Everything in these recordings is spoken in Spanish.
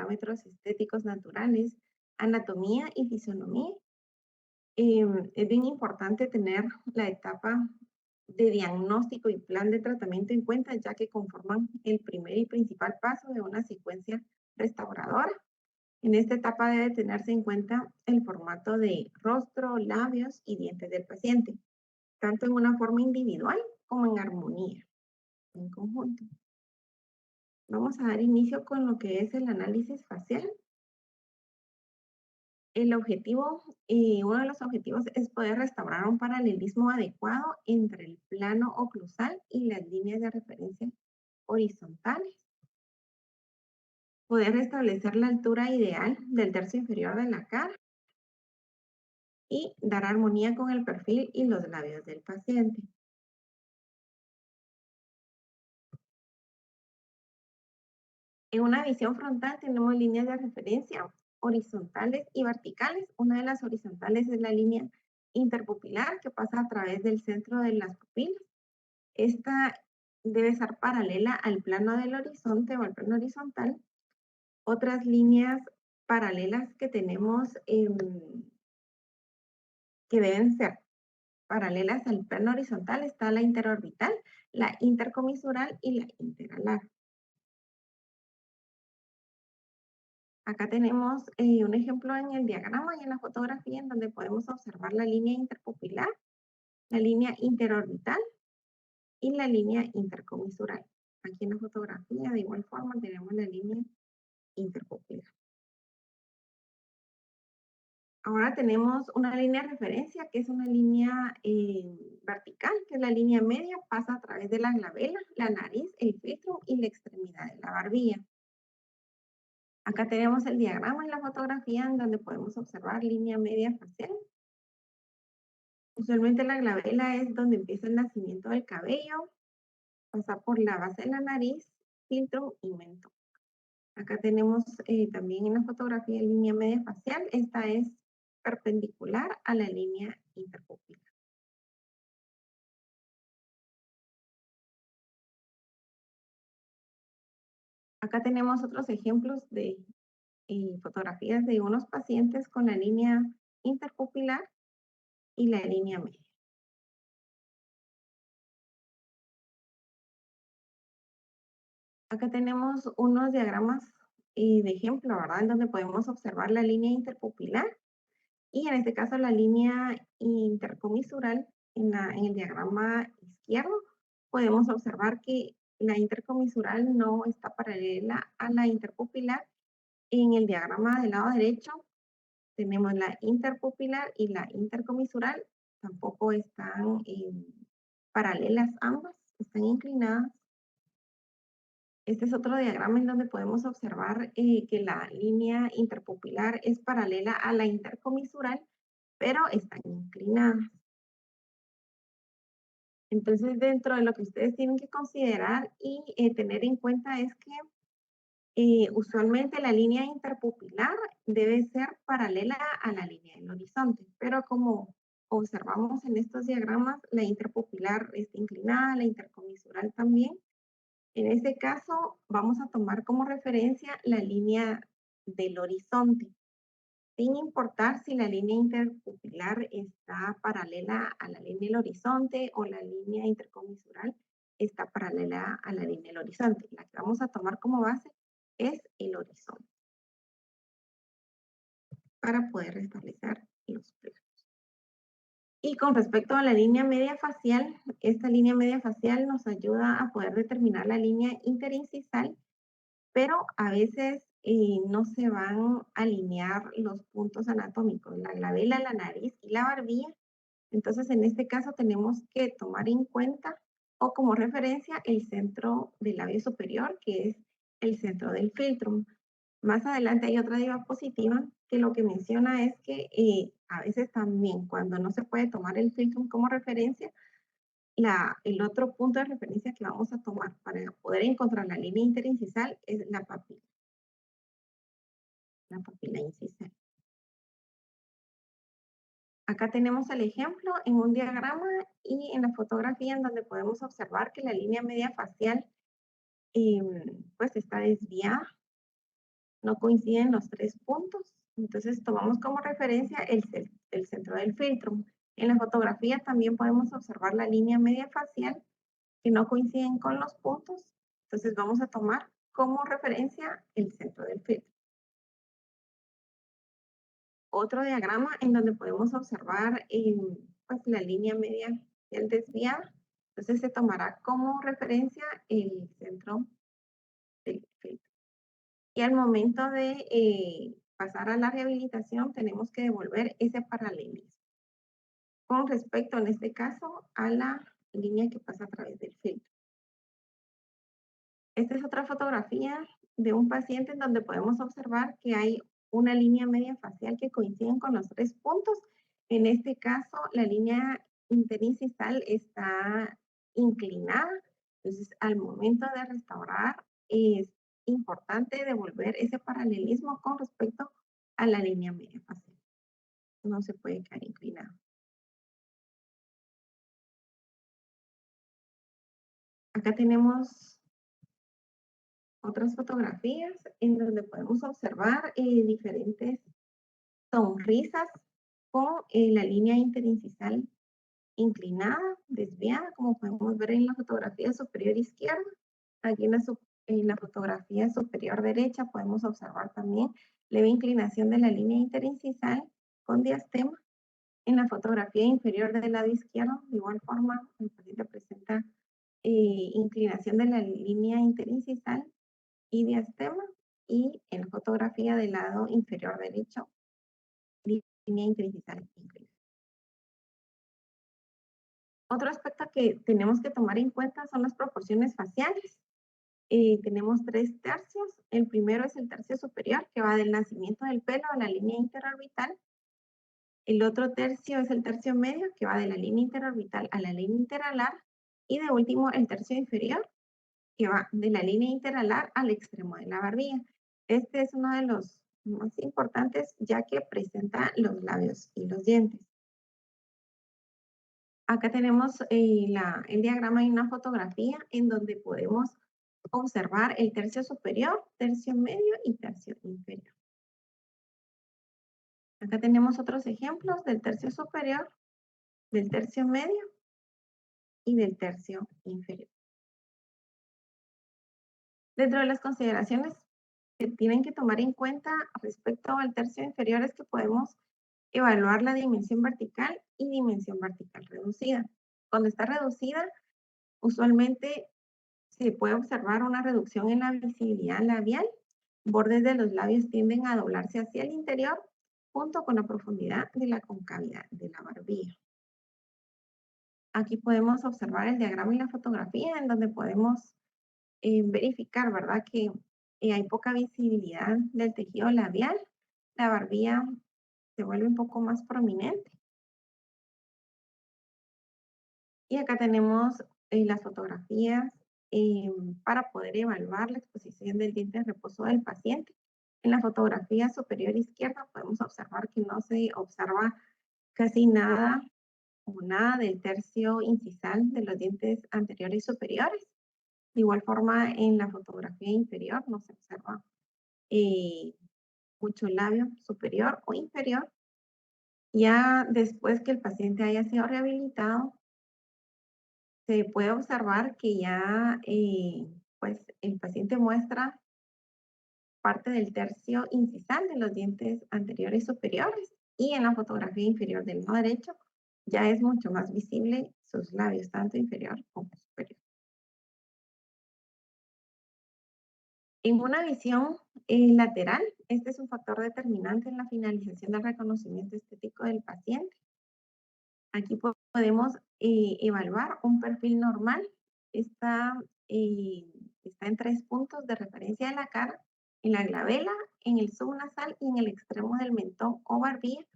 parámetros estéticos naturales, anatomía y fisionomía. Es bien importante tener la etapa de diagnóstico y plan de tratamiento en cuenta, ya que conforman el primer y principal paso de una secuencia restauradora. En esta etapa debe tenerse en cuenta el formato de rostro, labios y dientes del paciente, tanto en una forma individual como en armonía, en conjunto. Vamos a dar inicio con lo que es el análisis facial. El objetivo, uno de los objetivos es poder restaurar un paralelismo adecuado entre el plano oclusal y las líneas de referencia horizontales. Poder restablecer la altura ideal del tercio inferior de la cara y dar armonía con el perfil y los labios del paciente. En una visión frontal tenemos líneas de referencia horizontales y verticales. Una de las horizontales es la línea interpupilar que pasa a través del centro de las pupilas. Esta debe ser paralela al plano del horizonte o al plano horizontal. Otras líneas paralelas que tenemos que deben ser paralelas al plano horizontal está la interorbital, la intercomisural y la interalar. Acá tenemos un ejemplo en el diagrama y en la fotografía en donde podemos observar la línea interpupilar, la línea interorbital y la línea intercomisural. Aquí en la fotografía de igual forma tenemos la línea interpupilar. Ahora tenemos una línea de referencia que es una línea vertical, que es la línea media, pasa a través de la glabela, la nariz, el filtro y la extremidad de la barbilla. Acá tenemos el diagrama en la fotografía en donde podemos observar línea media facial. Usualmente la glabela es donde empieza el nacimiento del cabello, pasa por la base de la nariz, filtro y mentón. Acá tenemos también en la fotografía línea media facial. Esta es perpendicular a la línea interpupilar. Acá tenemos otros ejemplos de fotografías de unos pacientes con la línea interpupilar y la línea media. Acá tenemos unos diagramas de ejemplo, ¿verdad? En donde podemos observar la línea interpupilar y en este caso la línea intercomisural. En el diagrama izquierdo podemos observar que la intercomisural no está paralela a la interpupilar. En el diagrama del lado derecho tenemos la interpupilar y la intercomisural, tampoco están paralelas ambas, están inclinadas. Este es otro diagrama en donde podemos observar que la línea interpupilar es paralela a la intercomisural, pero están inclinadas. Entonces, dentro de lo que ustedes tienen que considerar y tener en cuenta es que usualmente la línea interpupilar debe ser paralela a la línea del horizonte, pero como observamos en estos diagramas, la interpupilar está inclinada, la intercomisural también. En este caso, vamos a tomar como referencia la línea del horizonte, sin importar si la línea interpupilar está paralela a la línea del horizonte o la línea intercomisural está paralela a la línea del horizonte. La que vamos a tomar como base es el horizonte para poder restablecer los planos. Y con respecto a la línea media facial, esta línea media facial nos ayuda a poder determinar la línea interincisal, pero a veces no se van a alinear los puntos anatómicos, la glabela, la nariz y la barbilla. Entonces, en este caso tenemos que tomar en cuenta o como referencia el centro del labio superior, que es el centro del filtro. Más adelante hay otra diapositiva que lo que menciona es que a veces también cuando no se puede tomar el filtro como referencia, el otro punto de referencia que vamos a tomar para poder encontrar la línea interincisal es la papila incisal. Acá tenemos el ejemplo en un diagrama y en la fotografía en donde podemos observar que la línea media facial pues está desviada no coinciden los 3 puntos. Entonces tomamos como referencia el centro del filtro. En la fotografía también podemos observar la línea media facial que no coinciden con los puntos. Entonces vamos a tomar como referencia el centro del filtro. Otro diagrama en donde podemos observar pues, la línea media del desviada. Entonces se tomará como referencia el centro del filtro. Y al momento de pasar a la rehabilitación, tenemos que devolver ese paralelismo con respecto, en este caso, a la línea que pasa a través del filtro. Esta es otra fotografía de un paciente en donde podemos observar que hay una línea media facial que coinciden con los 3 puntos. En este caso, la línea interincisal está inclinada. Entonces, al momento de restaurar, es importante devolver ese paralelismo con respecto a la línea media facial. No se puede quedar inclinado. Acá tenemos otras fotografías en donde podemos observar diferentes sonrisas con la línea interincisal inclinada, desviada, como podemos ver en la fotografía superior izquierda. Aquí en la fotografía superior derecha podemos observar también leve inclinación de la línea interincisal con diastema. En la fotografía inferior del lado izquierdo, de igual forma, el paciente presenta inclinación de la línea interincisal y diastema. Y en la fotografía del lado inferior derecho, línea interincisal inclinada. Otro aspecto que tenemos que tomar en cuenta son las proporciones faciales. Tenemos 3 tercios. El primero es el tercio superior, que va del nacimiento del pelo a la línea interorbital. El otro tercio es el tercio medio, que va de la línea interorbital a la línea interalar. Y de último, el tercio inferior, que va de la línea interalar al extremo de la barbilla. Este es uno de los más importantes, ya que presenta los labios y los dientes. Acá tenemos el diagrama y una fotografía en donde podemos observar el tercio superior, tercio medio y tercio inferior. Acá tenemos otros ejemplos del tercio superior, del tercio medio y del tercio inferior. Dentro de las consideraciones que tienen que tomar en cuenta respecto al tercio inferior es que podemos evaluar la dimensión vertical y dimensión vertical reducida. Cuando está reducida, usualmente se puede observar una reducción en la visibilidad labial. Bordes de los labios tienden a doblarse hacia el interior junto con la profundidad de la concavidad de la barbilla. Aquí podemos observar el diagrama y la fotografía en donde podemos verificar, ¿verdad? Que hay poca visibilidad del tejido labial. La barbilla se vuelve un poco más prominente. Y acá tenemos las fotografías para poder evaluar la exposición del diente de reposo del paciente. En la fotografía superior izquierda podemos observar que no se observa casi nada o nada del tercio incisal de los dientes anteriores y superiores. De igual forma, en la fotografía inferior no se observa mucho labio superior o inferior. Ya después que el paciente haya sido rehabilitado, se puede observar que ya pues el paciente muestra parte del tercio incisal de los dientes anteriores y superiores, y en la fotografía inferior del lado derecho ya es mucho más visible sus labios, tanto inferior como superior. En una visión lateral, este es un factor determinante en la finalización del reconocimiento estético del paciente. Aquí podemos evaluar un perfil normal. Está, está en 3 puntos de referencia de la cara, en la glabela, en el subnasal y en el extremo del mentón o barbilla.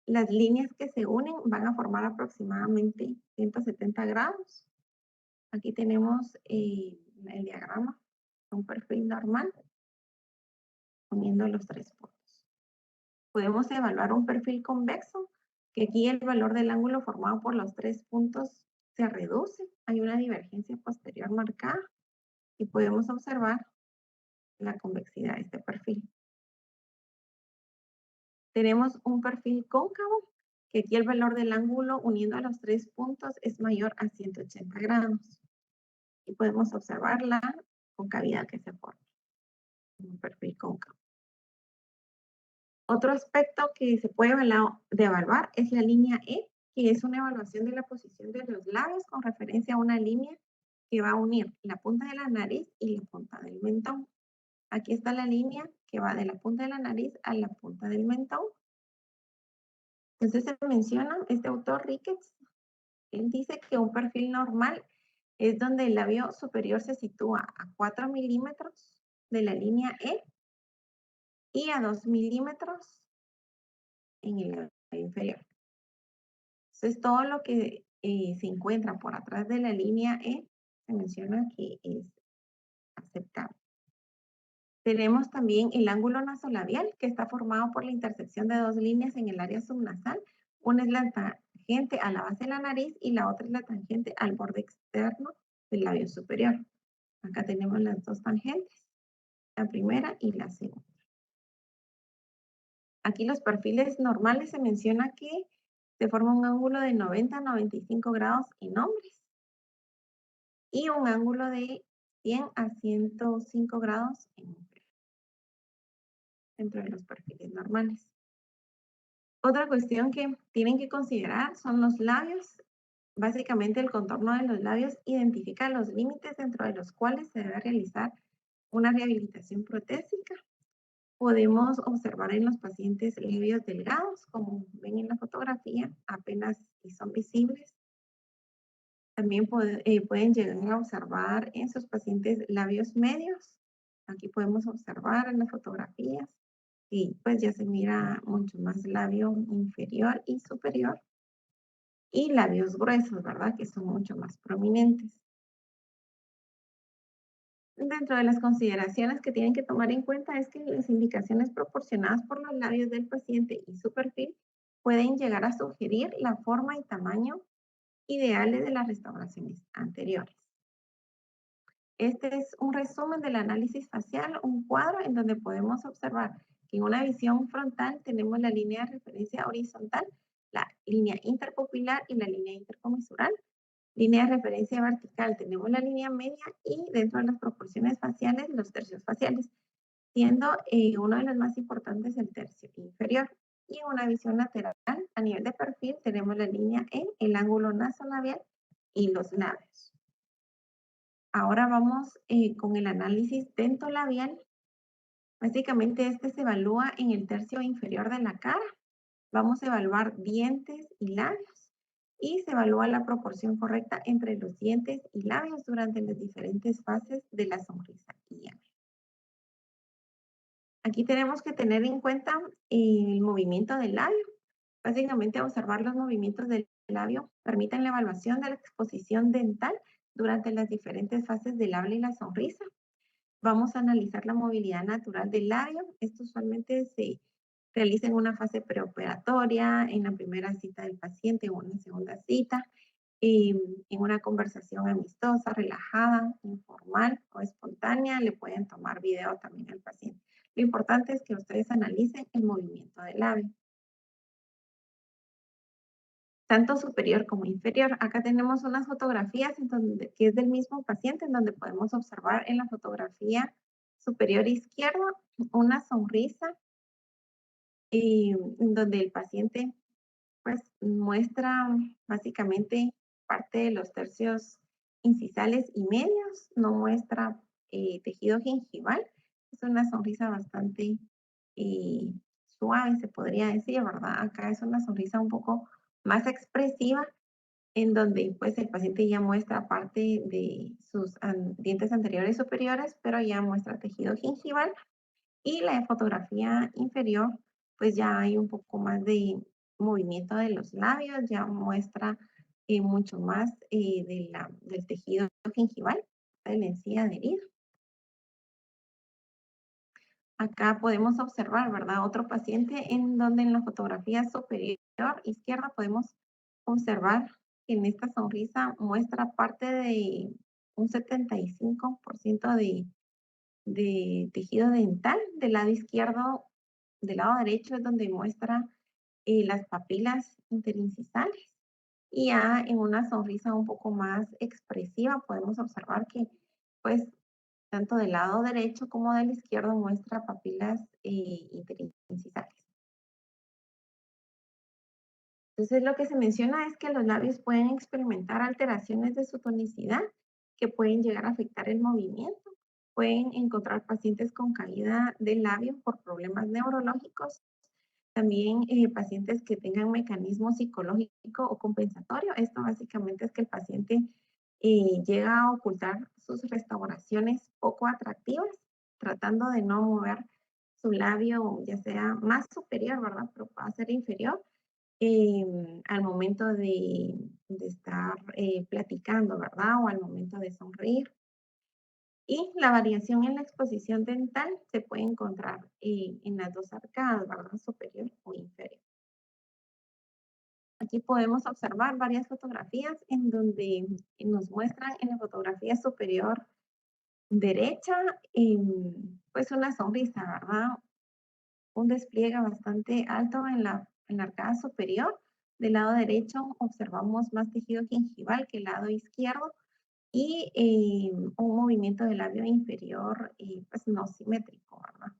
Las líneas que se unen van a formar aproximadamente 170 grados. Aquí tenemos el diagrama, un perfil normal, uniendo los 3 puntos. Podemos evaluar un perfil convexo, que aquí el valor del ángulo formado por los 3 puntos se reduce. Hay una divergencia posterior marcada y podemos observar la convexidad de este perfil. Tenemos un perfil cóncavo, que aquí el valor del ángulo uniendo a los 3 puntos es mayor a 180 grados. Y podemos observar la concavidad que se forma en un perfil cóncavo. Otro aspecto que se puede evaluar es la línea E, que es una evaluación de la posición de los labios con referencia a una línea que va a unir la punta de la nariz y la punta del mentón. Aquí está la línea que va de la punta de la nariz a la punta del mentón. Entonces se menciona, este autor Ricketts, él dice que un perfil normal es donde el labio superior se sitúa a 4 milímetros de la línea E y a 2 milímetros en el labio inferior. Entonces todo lo que se encuentra por atrás de la línea E se menciona que es aceptable. Tenemos también el ángulo nasolabial, que está formado por la intersección de dos líneas en el área subnasal. Una es la tangente a la base de la nariz y la otra es la tangente al borde externo del labio superior. Acá tenemos las dos tangentes, la primera y la segunda. Aquí los perfiles normales se menciona que se forma un ángulo de 90 a 95 grados en hombres y un ángulo de 100 a 105 grados en mujeres, dentro de los perfiles normales. Otra cuestión que tienen que considerar son los labios. Básicamente el contorno de los labios identifica los límites dentro de los cuales se debe realizar una rehabilitación protésica. Podemos observar en los pacientes labios delgados, como ven en la fotografía, apenas si son visibles. También pueden llegar a observar en sus pacientes labios medios. Aquí podemos observar en las fotografías y pues ya se mira mucho más labio inferior y superior y labios gruesos, ¿verdad? Que son mucho más prominentes. Dentro de las consideraciones que tienen que tomar en cuenta es que las indicaciones proporcionadas por los labios del paciente y su perfil pueden llegar a sugerir la forma y tamaño ideales de las restauraciones anteriores. Este es un resumen del análisis facial, un cuadro en donde podemos observar que en una visión frontal tenemos la línea de referencia horizontal, la línea interpupilar y la línea intercomisural. Línea de referencia vertical tenemos la línea media y dentro de las proporciones faciales los tercios faciales, siendo uno de los más importantes el tercio inferior. Y en una visión lateral a nivel de perfil tenemos la línea E, el ángulo nasolabial y los labios. Ahora vamos con el análisis dentolabial. Básicamente este se evalúa en el tercio inferior de la cara. Vamos a evaluar dientes y labios y se evalúa la proporción correcta entre los dientes y labios durante las diferentes fases de la sonrisa IAM. Aquí tenemos que tener en cuenta el movimiento del labio. Básicamente observar los movimientos del labio permiten la evaluación de la exposición dental durante las diferentes fases del habla y la sonrisa. Vamos a analizar la movilidad natural del labio. Esto usualmente se realiza en una fase preoperatoria, en la primera cita del paciente o en una segunda cita, en una conversación amistosa, relajada, informal o espontánea. Le pueden tomar video también al paciente. Lo importante es que ustedes analicen el movimiento del labio, tanto superior como inferior. Acá tenemos unas fotografías que es del mismo paciente, en donde podemos observar en la fotografía superior izquierda una sonrisa en donde el paciente pues muestra básicamente parte de los tercios incisales y medios, no muestra tejido gingival. Es una sonrisa bastante eh, suave, se podría decir, ¿verdad? Acá es una sonrisa un poco más expresiva, en donde pues el paciente ya muestra parte de sus dientes anteriores y superiores, pero ya muestra tejido gingival. Y la fotografía inferior, pues ya hay un poco más de movimiento de los labios, ya muestra mucho más del tejido gingival, de la encía adherida. Acá podemos observar, ¿verdad? Otro paciente en donde en la fotografía superior izquierda podemos observar que en esta sonrisa muestra parte de un 75% de tejido dental. Del lado izquierdo del lado derecho es donde muestra las papilas interincisales. Y ya en una sonrisa un poco más expresiva podemos observar que, pues, tanto del lado derecho como del izquierdo muestra papilas interincisales. Entonces, lo que se menciona es que los labios pueden experimentar alteraciones de su tonicidad que pueden llegar a afectar el movimiento. Pueden encontrar pacientes con caída del labio por problemas neurológicos. También pacientes que tengan mecanismo psicológico o compensatorio. Esto básicamente es que el paciente llega a ocultar sus restauraciones poco atractivas, tratando de no mover su labio, ya sea más superior, ¿verdad? Pero puede ser inferior al momento de estar platicando, ¿verdad? O al momento de sonreír. Y la variación en la exposición dental se puede encontrar en las dos arcadas, ¿verdad? Superior o inferior. Aquí podemos observar varias fotografías en donde nos muestran en la fotografía superior derecha, pues una sonrisa, ¿verdad? Un despliegue bastante alto en la arcada superior. Del lado derecho observamos más tejido gingival que el lado izquierdo y un movimiento del labio inferior pues no simétrico, ¿verdad?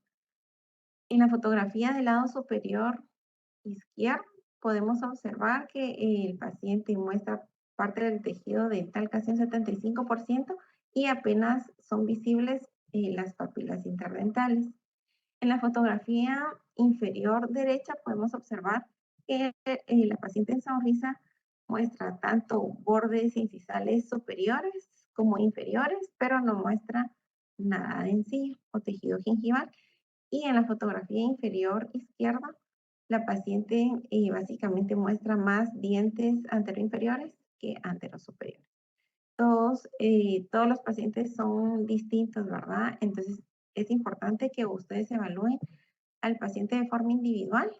En la fotografía del lado superior izquierdo podemos observar que el paciente muestra parte del tejido dental casi un 75% y apenas son visibles las papilas interdentales. En la fotografía inferior derecha podemos observar que la paciente en sonrisa muestra tanto bordes incisales superiores como inferiores, pero no muestra nada de encía o tejido gingival. Y en la fotografía inferior izquierda, la paciente básicamente muestra más dientes anteroinferiores que anterosuperiores. Todos los pacientes son distintos, ¿verdad? Entonces, es importante que ustedes evalúen al paciente de forma individual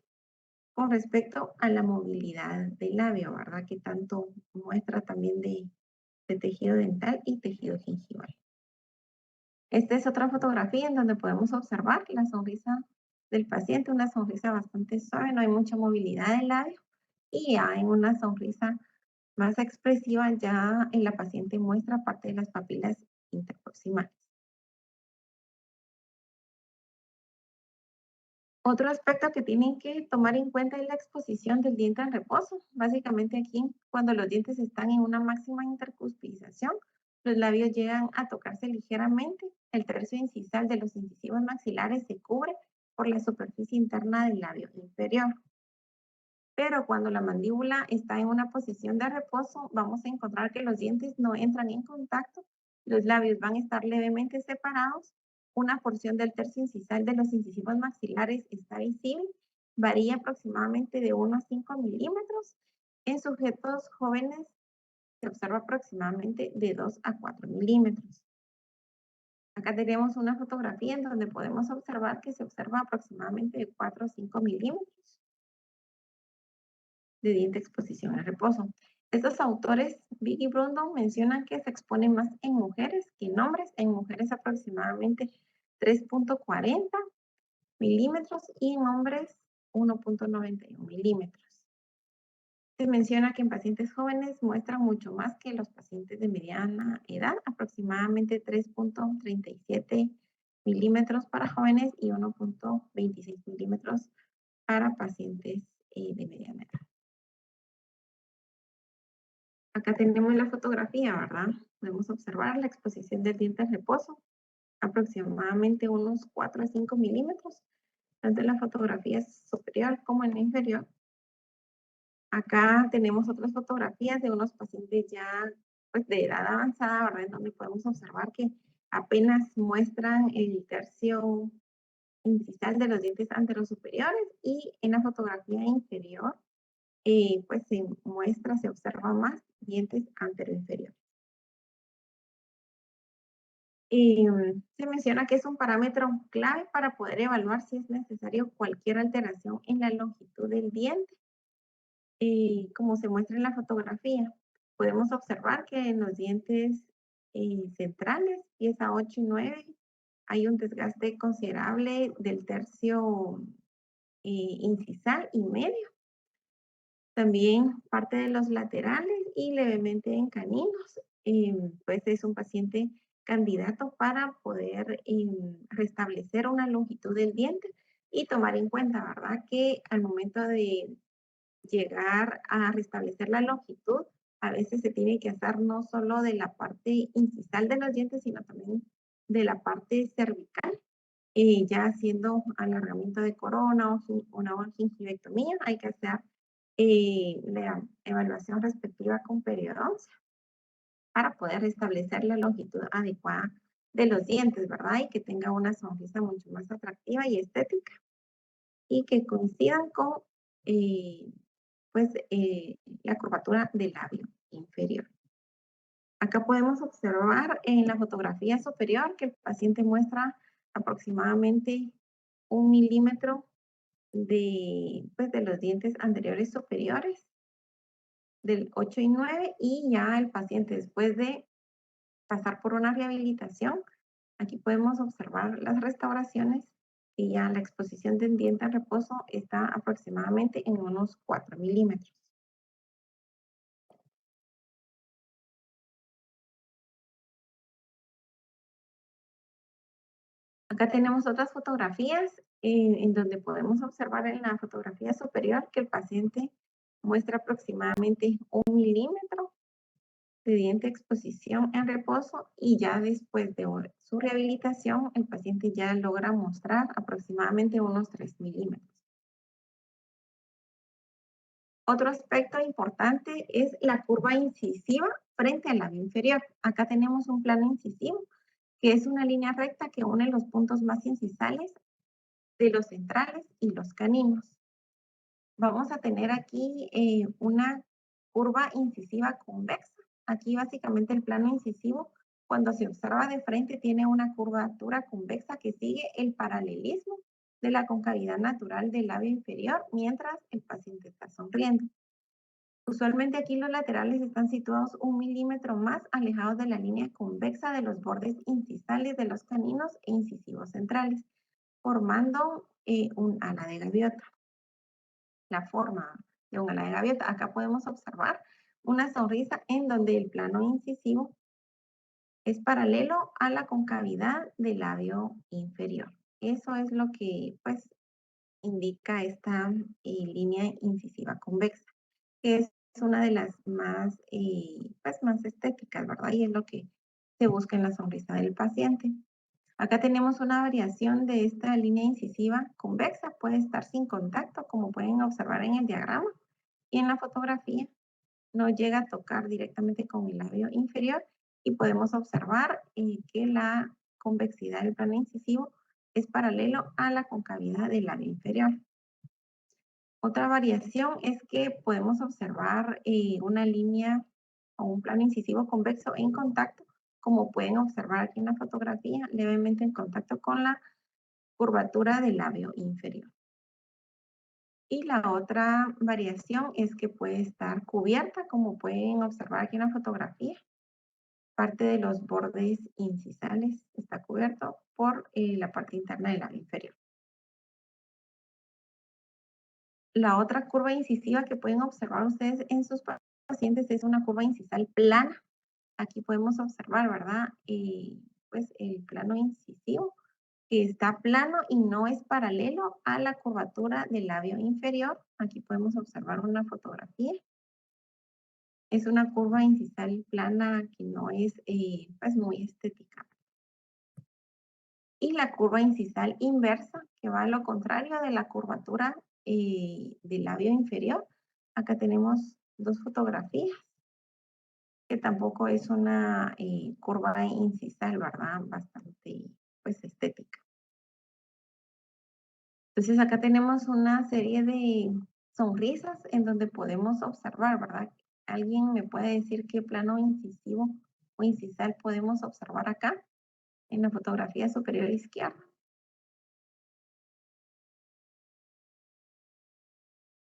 con respecto a la movilidad del labio, ¿verdad? Que tanto muestra también de tejido dental y tejido gingival. Esta es otra fotografía en donde podemos observar la sonrisa del paciente, una sonrisa bastante suave, no hay mucha movilidad del labio y ya en una sonrisa más expresiva ya en la paciente muestra parte de las papilas interproximales. Otro aspecto que tienen que tomar en cuenta es la exposición del diente en reposo. Básicamente aquí, cuando los dientes están en una máxima intercuspidización, los labios llegan a tocarse ligeramente. El tercio incisal de los incisivos maxilares se cubre por la superficie interna del labio inferior. Pero cuando la mandíbula está en una posición de reposo, vamos a encontrar que los dientes no entran en contacto, los labios van a estar levemente separados, una porción del tercio incisal de los incisivos maxilares está visible, varía aproximadamente de 1 a 5 milímetros. En sujetos jóvenes se observa aproximadamente de 2 a 4 milímetros. Acá tenemos una fotografía en donde podemos observar que se observa aproximadamente de 4 a 5 milímetros de diente exposición al reposo. Estos autores, Big y Brundle, mencionan que se expone más en mujeres que en hombres. En mujeres aproximadamente 3.40 milímetros y en hombres 1.91 milímetros. Se menciona que en pacientes jóvenes muestran mucho más que los pacientes de mediana edad, aproximadamente 3.37 milímetros para jóvenes y 1.26 milímetros para pacientes de mediana edad. Acá tenemos la fotografía, ¿verdad? Podemos observar la exposición del diente al reposo, aproximadamente unos 4 a 5 milímetros, tanto en la fotografía superior como en la inferior. Acá tenemos otras fotografías de unos pacientes ya pues, de edad avanzada, ¿verdad? En donde podemos observar que apenas muestran el tercio incisal de los dientes anterosuperiores y en la fotografía inferior pues se muestra, se observa más dientes anteroinferiores. Se menciona que es un parámetro clave para poder evaluar si es necesario cualquier alteración en la longitud del diente, como se muestra en la fotografía. Podemos observar que en los dientes centrales, pieza 8 y 9, hay un desgaste considerable del tercio incisal y medio. También parte de los laterales y levemente en caninos. Pues es un paciente candidato para poder restablecer una longitud del diente y tomar en cuenta, ¿verdad? Que al momento de llegar a restablecer la longitud, a veces se tiene que hacer no solo de la parte incisal de los dientes, sino también de la parte cervical, ya haciendo alargamiento de corona o una gingivectomía, hay que hacer la evaluación respectiva con periodoncia para poder restablecer la longitud adecuada de los dientes, ¿verdad? Y que tenga una sonrisa mucho más atractiva y estética y que coincidan con eh, pues, la curvatura del labio inferior. Acá podemos observar en la fotografía superior que el paciente muestra aproximadamente 1 milímetro pues, de los dientes anteriores superiores del 8 y 9 y ya el paciente después de pasar por una rehabilitación, aquí podemos observar las restauraciones y ya la exposición del diente en reposo está aproximadamente en unos 4 milímetros. Acá tenemos otras fotografías en donde podemos observar en la fotografía superior que el paciente muestra aproximadamente 1 milímetro de diente exposición en reposo y ya después de su rehabilitación el paciente ya logra mostrar aproximadamente unos 3 milímetros. Otro aspecto importante es la curva incisiva frente al labio inferior. Acá tenemos un plano incisivo que es una línea recta que une los puntos más incisales de los centrales y los caninos. Vamos a tener aquí una curva incisiva convexa. Aquí básicamente el plano incisivo, cuando se observa de frente, tiene una curvatura convexa que sigue el paralelismo de la concavidad natural del labio inferior mientras el paciente está sonriendo. Usualmente aquí los laterales están situados 1 milímetro más alejados de la línea convexa de los bordes incisales de los caninos e incisivos centrales, formando un ala de gaviota. La forma de un ala de gaviota. Acá podemos observar una sonrisa en donde el plano incisivo es paralelo a la concavidad del labio inferior. Eso es lo que pues indica esta línea incisiva convexa, que es una de las más, pues, más estéticas, ¿verdad? Y es lo que se busca en la sonrisa del paciente. Acá tenemos una variación de esta línea incisiva convexa, puede estar sin contacto, como pueden observar en el diagrama y en la fotografía. No llega a tocar directamente con el labio inferior y podemos observar que la convexidad del plano incisivo es paralelo a la concavidad del labio inferior. Otra variación es que podemos observar una línea o un plano incisivo convexo en contacto, como pueden observar aquí en la fotografía, levemente en contacto con la curvatura del labio inferior. Y la otra variación es que puede estar cubierta, como pueden observar aquí en la fotografía. Parte de los bordes incisales está cubierto por la parte interna del labio inferior. La otra curva incisiva que pueden observar ustedes en sus pacientes es una curva incisal plana. Aquí podemos observar, ¿verdad? Pues el plano incisivo que está plano y no es paralelo a la curvatura del labio inferior. Aquí podemos observar una fotografía. Es una curva incisal plana que no es pues muy estética. Y la curva incisal inversa, que va a lo contrario de la curvatura del labio inferior. Acá tenemos dos fotografías, que tampoco es una curva incisal, ¿verdad? Bastante, pues, estética. Entonces, acá tenemos una serie de sonrisas en donde podemos observar, ¿verdad? ¿Alguien me puede decir qué plano incisivo o incisal podemos observar acá en la fotografía superior izquierda?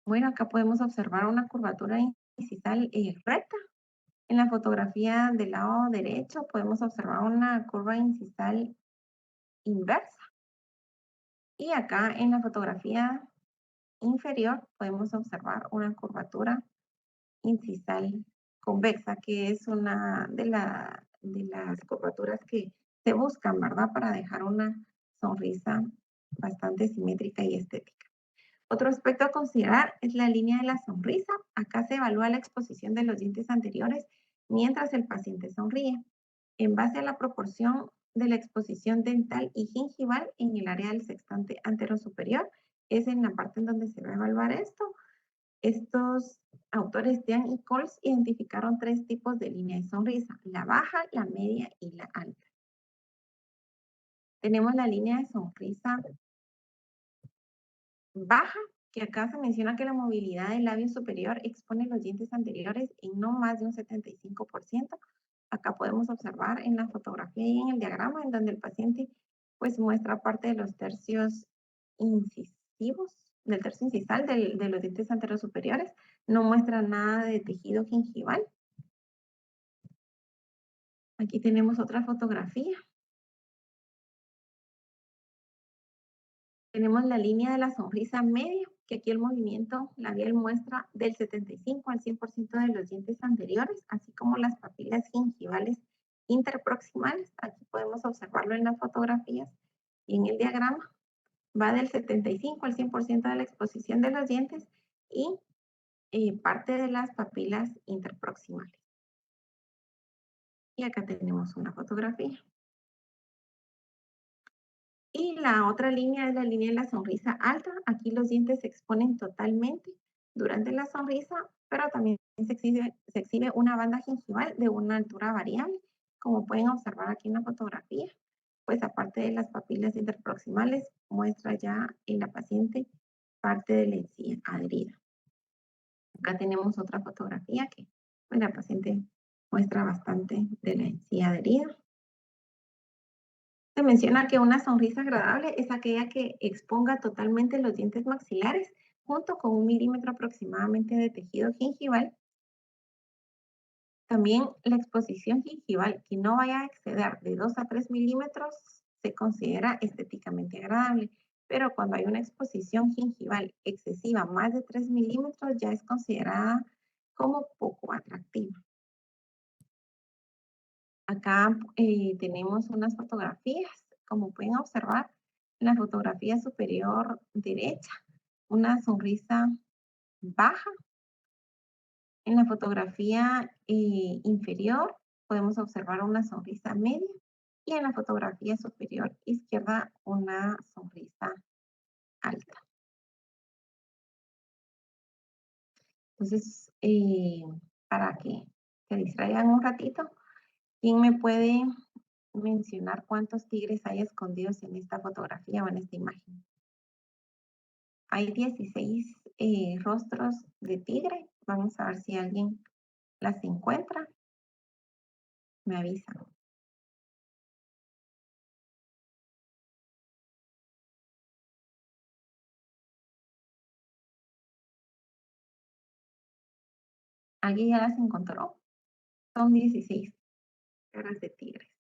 Bueno, acá podemos observar una curvatura incisal recta. En la fotografía del lado derecho podemos observar una curva incisal inversa. Y acá en la fotografía inferior podemos observar una curvatura incisal convexa, que es una de las curvaturas que se buscan, ¿verdad? Para dejar una sonrisa bastante simétrica y estética. Otro aspecto a considerar es la línea de la sonrisa. Acá se evalúa la exposición de los dientes anteriores mientras el paciente sonríe. En base a la proporción de la exposición dental y gingival en el área del sextante anterosuperior, es en la parte en donde se va a evaluar esto. Estos autores, Dean y Coles, identificaron tres tipos de línea de sonrisa: la baja, la media y la alta. Tenemos la línea de sonrisa baja, que acá se menciona que la movilidad del labio superior expone los dientes anteriores en no más de un 75%. Acá podemos observar en la fotografía y en el diagrama en donde el paciente pues muestra parte de los tercios incisivos, del tercio incisal de los dientes anteriores superiores. No muestra nada de tejido gingival. Aquí tenemos otra fotografía. Tenemos la línea de la sonrisa media, que aquí el movimiento labial muestra del 75 al 100% de los dientes anteriores, así como las papilas gingivales interproximales. Aquí podemos observarlo en las fotografías y en el diagrama. Va del 75 al 100% de la exposición de los dientes y parte de las papilas interproximales. Y acá tenemos una fotografía. Y la otra línea es la línea de la sonrisa alta. Aquí los dientes se exponen totalmente durante la sonrisa, pero también se exhibe una banda gingival de una altura variable, como pueden observar aquí en la fotografía. Pues aparte de las papilas interproximales, muestra ya en la paciente parte de la encía adherida. Acá tenemos otra fotografía que pues, la paciente muestra bastante de la encía adherida. Se menciona que una sonrisa agradable es aquella que exponga totalmente los dientes maxilares junto con 1 milímetro aproximadamente de tejido gingival. También la exposición gingival que no vaya a exceder de 2 a 3 milímetros se considera estéticamente agradable, pero cuando hay una exposición gingival excesiva, más de 3 milímetros, ya es considerada como poco atractiva. Acá tenemos unas fotografías, como pueden observar, en la fotografía superior derecha, una sonrisa baja. En la fotografía inferior podemos observar una sonrisa media y en la fotografía superior izquierda una sonrisa alta. Entonces, para que se distraigan un ratito, ¿quién me puede mencionar cuántos tigres hay escondidos en esta fotografía o en esta imagen? Hay 16 rostros de tigre. Vamos a ver si alguien las encuentra. Me avisan. ¿Alguien ya las encontró? Son 16 caras de tigres.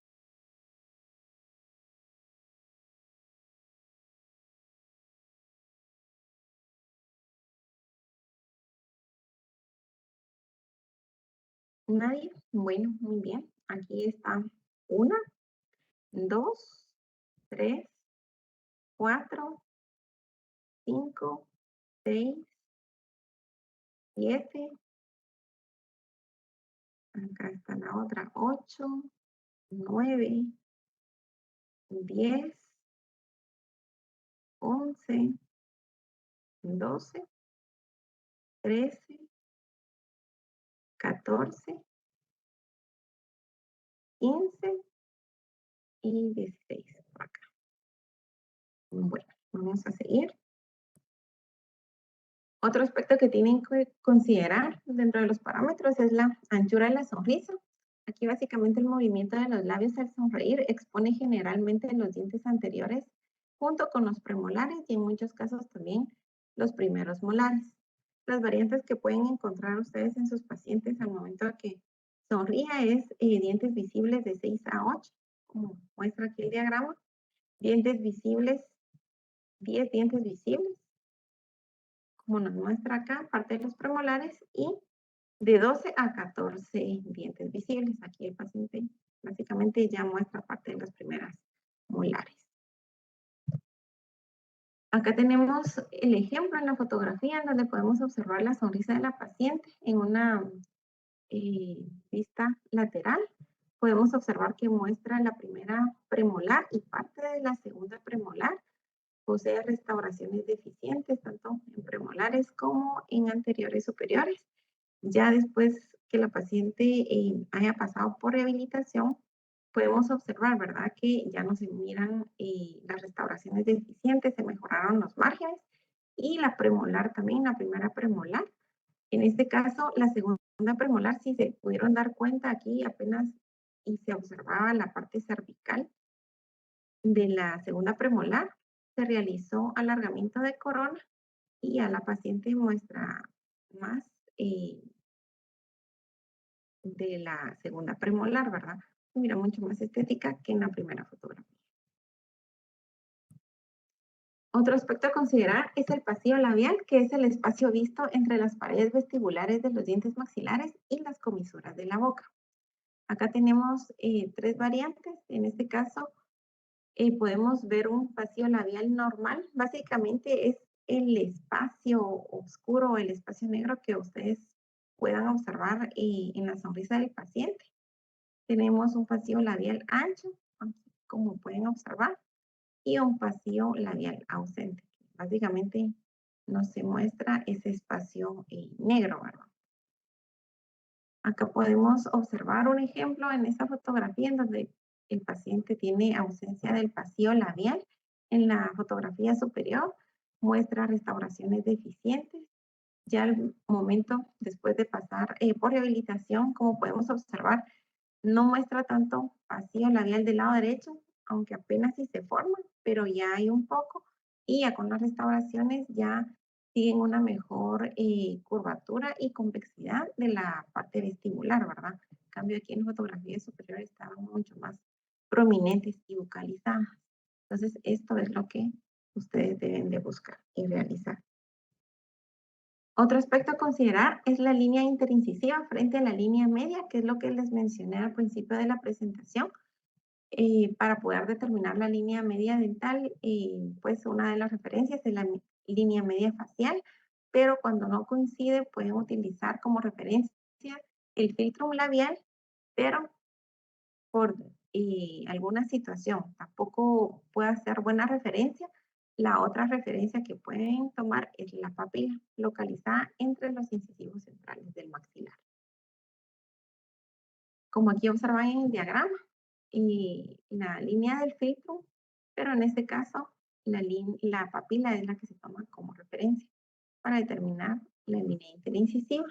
¿Nadie? Bueno, muy bien. Aquí están 1, 2, 3, 4, 5, 6, 7. Acá está la otra, 8, 9, 10, 11, 12, 13, 14, 15 y 16 por acá. Bueno, vamos a seguir. Otro aspecto que tienen que considerar dentro de los parámetros es la anchura de la sonrisa. Aquí básicamente el movimiento de los labios al sonreír expone generalmente los dientes anteriores junto con los premolares y en muchos casos también los primeros molares. Las variantes que pueden encontrar ustedes en sus pacientes al momento de que sonría es dientes visibles de 6 a 8, como muestra aquí el diagrama. Dientes visibles, 10 dientes visibles. como nos muestra acá, parte de los premolares y de 12 a 14 dientes visibles. Aquí el paciente básicamente ya muestra parte de las primeras molares. Acá tenemos el ejemplo en la fotografía en donde podemos observar la sonrisa de la paciente en una vista lateral. Podemos observar que muestra la primera premolar y parte de la segunda premolar. Posee restauraciones deficientes tanto en premolares como en anteriores superiores. Ya después que la paciente haya pasado por rehabilitación, podemos observar, ¿verdad? Que ya no se miran las restauraciones deficientes, se mejoraron los márgenes y la premolar también, la primera premolar. En este caso, la segunda premolar, si se pudieron dar cuenta aquí apenas y se observaba la parte cervical de la segunda premolar, se realizó alargamiento de corona y a la paciente muestra más eh, de la segunda premolar, ¿verdad? Mira, mucho más estética que en la primera fotografía. Otro aspecto a considerar es el pasillo labial, que es el espacio visto entre las paredes vestibulares de los dientes maxilares y las comisuras de la boca. Acá tenemos tres variantes. En este caso, podemos ver un pasillo labial normal. Básicamente es el espacio oscuro, el espacio negro que ustedes puedan observar en la sonrisa del paciente. Tenemos un pasillo labial ancho, como pueden observar, y un pasillo labial ausente. Básicamente no se muestra ese espacio negro, ¿verdad? Acá podemos observar un ejemplo en esta fotografía en donde el paciente tiene ausencia del pasillo labial. En la fotografía superior muestra restauraciones deficientes. Ya al momento, después de pasar por rehabilitación, como podemos observar, no muestra tanto pasillo labial del lado derecho, aunque apenas sí se forma, pero ya hay un poco. Y ya con las restauraciones ya siguen una mejor curvatura y convexidad de la parte vestibular, ¿verdad? En cambio, aquí en la fotografía superior estaban mucho más prominentes y bucalizadas. Entonces, esto es lo que ustedes deben de buscar y realizar. Otro aspecto a considerar es la línea interincisiva frente a la línea media, que es lo que les mencioné al principio de la presentación. Para poder determinar la línea media dental, pues una de las referencias es la línea media facial, pero cuando no coincide pueden utilizar como referencia el filtro labial, pero por alguna situación tampoco puede ser buena referencia. La otra referencia que pueden tomar es la papila localizada entre los incisivos centrales del maxilar. Como aquí observan en el diagrama, la línea del filtro, pero en este caso la papila es la que se toma como referencia para determinar la línea interincisiva.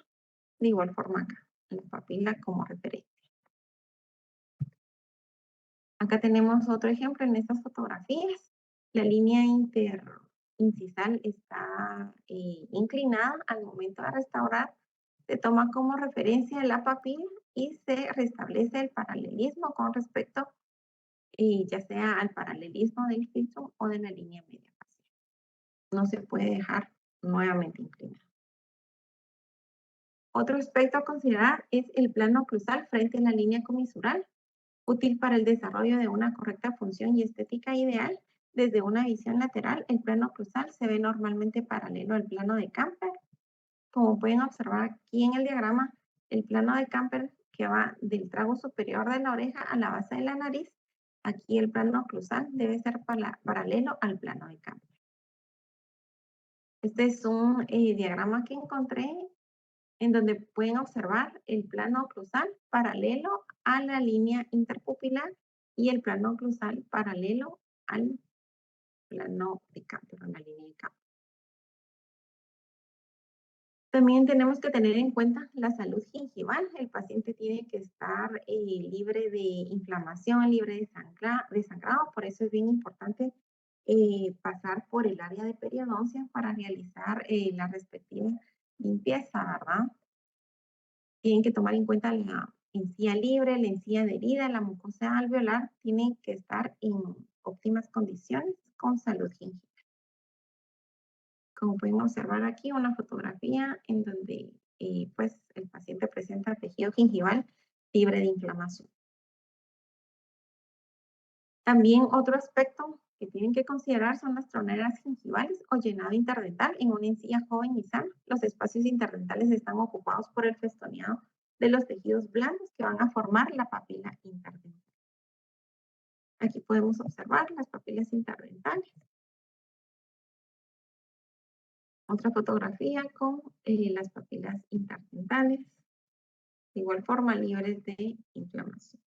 De igual forma acá, la papila como referencia. Acá tenemos otro ejemplo en estas fotografías. La línea interincisal está inclinada al momento de restaurar. Se toma como referencia la papila y se restablece el paralelismo con respecto ya sea al paralelismo del filtro o de la línea media facial. No se puede dejar nuevamente inclinado. Otro aspecto a considerar es el plano oclusal frente a la línea comisural, útil para el desarrollo de una correcta función y estética ideal. Desde una visión lateral, el plano oclusal se ve normalmente paralelo al plano de Camper. Como pueden observar aquí en el diagrama, el plano de Camper que va del trago superior de la oreja a la base de la nariz, aquí el plano oclusal debe ser paralelo al plano de Camper. Este es un diagrama que encontré en donde pueden observar el plano oclusal paralelo a la línea interpupilar y el plano oclusal paralelo al plano de Camper, a la línea de Camper. También tenemos que tener en cuenta la salud gingival. El paciente tiene que estar libre de inflamación, libre de sangrado. Por eso es bien importante pasar por el área de periodoncia para realizar la respectiva limpieza, ¿verdad? Tienen que tomar en cuenta la encía libre, la encía adherida, la mucosa alveolar. Tienen que estar en óptimas condiciones con salud gingival. Como pueden observar aquí, una fotografía en donde pues el paciente presenta tejido gingival libre de inflamación. También otro aspecto que tienen que considerar son las troneras gingivales o llenado interdental en una encía joven y sana. Los espacios interdentales están ocupados por el festoneado de los tejidos blandos que van a formar la papila interdental. Aquí podemos observar las papilas interdentales. Otra fotografía con las papilas interdentales, de igual forma libres de inflamación.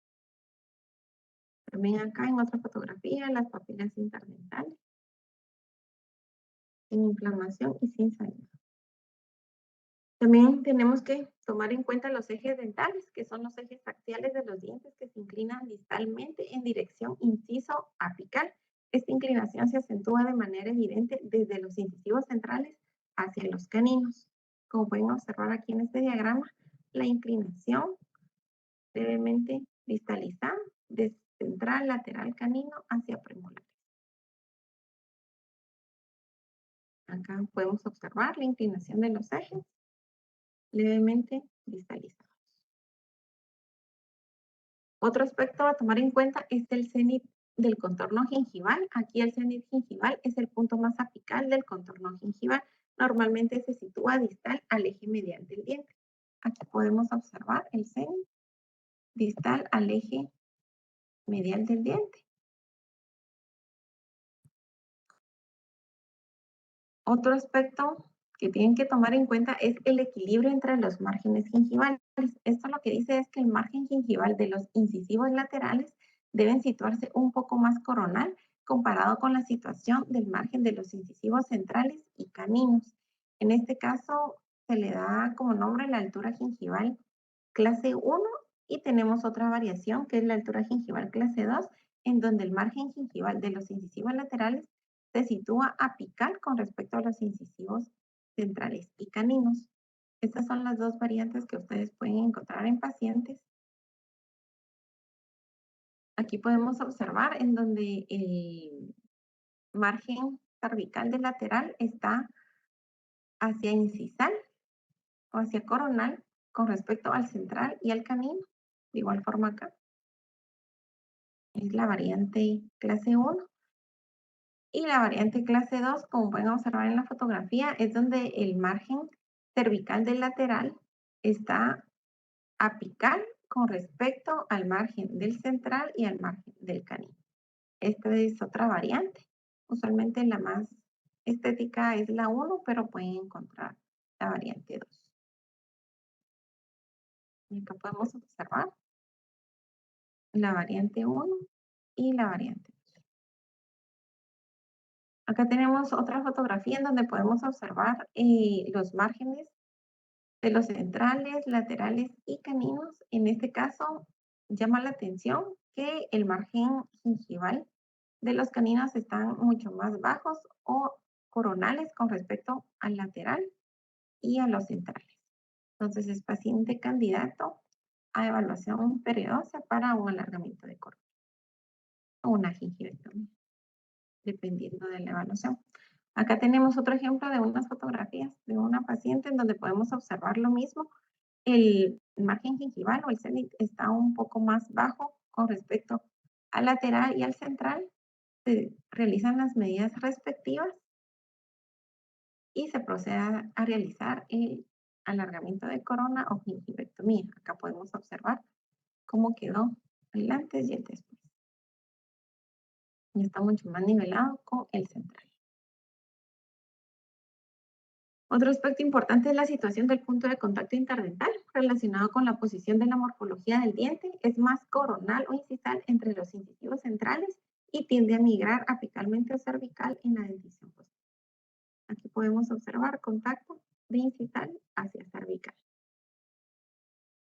También acá en otra fotografía las papilas interdentales sin inflamación y sin sangrado. También tenemos que tomar en cuenta los ejes dentales, que son los ejes axiales de los dientes que se inclinan distalmente en dirección inciso-apical. Esta inclinación se acentúa de manera evidente desde los incisivos centrales hacia los caninos. Como pueden observar aquí en este diagrama, la inclinación levemente distalizada de central lateral canino hacia premolar. Acá podemos observar la inclinación de los ejes levemente distalizados. Otro aspecto a tomar en cuenta es el cenit del contorno gingival. Aquí el cenit gingival es el punto más apical del contorno gingival. Normalmente se sitúa distal al eje medial del diente. Aquí podemos observar el cenit distal al eje medial del diente. Otro aspecto que tienen que tomar en cuenta es el equilibrio entre los márgenes gingivales. Esto lo que dice es que el margen gingival de los incisivos laterales deben situarse un poco más coronal comparado con la situación del margen de los incisivos centrales y caninos. En este caso se le da como nombre la altura gingival clase 1 y tenemos otra variación que es la altura gingival clase 2, en donde el margen gingival de los incisivos laterales se sitúa apical con respecto a los incisivos centrales y caninos. Estas son las dos variantes que ustedes pueden encontrar en pacientes. Aquí podemos observar en donde el margen cervical del lateral está hacia incisal o hacia coronal con respecto al central y al canino. De igual forma acá. Es la variante clase 1. Y la variante clase 2, como pueden observar en la fotografía, es donde el margen cervical del lateral está apical con respecto al margen del central y al margen del canino. Esta es otra variante. Usualmente la más estética es la 1, pero pueden encontrar la variante 2. Y acá podemos observar la variante 1 y la variante 2. Acá tenemos otra fotografía en donde podemos observar los márgenes de los centrales, laterales y caninos. En este caso, llama la atención que el margen gingival de los caninos están mucho más bajos o coronales con respecto al lateral y a los centrales. Entonces, es paciente candidato a evaluación periódica para un alargamiento de corona o una gingivectomía, dependiendo de la evaluación. Acá tenemos otro ejemplo de unas fotografías de una paciente en donde podemos observar lo mismo. El margen gingival o el cenit está un poco más bajo con respecto al lateral y al central. Se realizan las medidas respectivas y se procede a realizar el alargamiento de corona o gingivectomía. Acá podemos observar cómo quedó el antes y el después. Y está mucho más nivelado con el central. Otro aspecto importante es la situación del punto de contacto interdental relacionado con la posición de la morfología del diente. Es más coronal o incisal entre los incisivos centrales y tiende a migrar apicalmente o cervical en la dentición posterior. Aquí podemos observar contacto de incisal hacia cervical.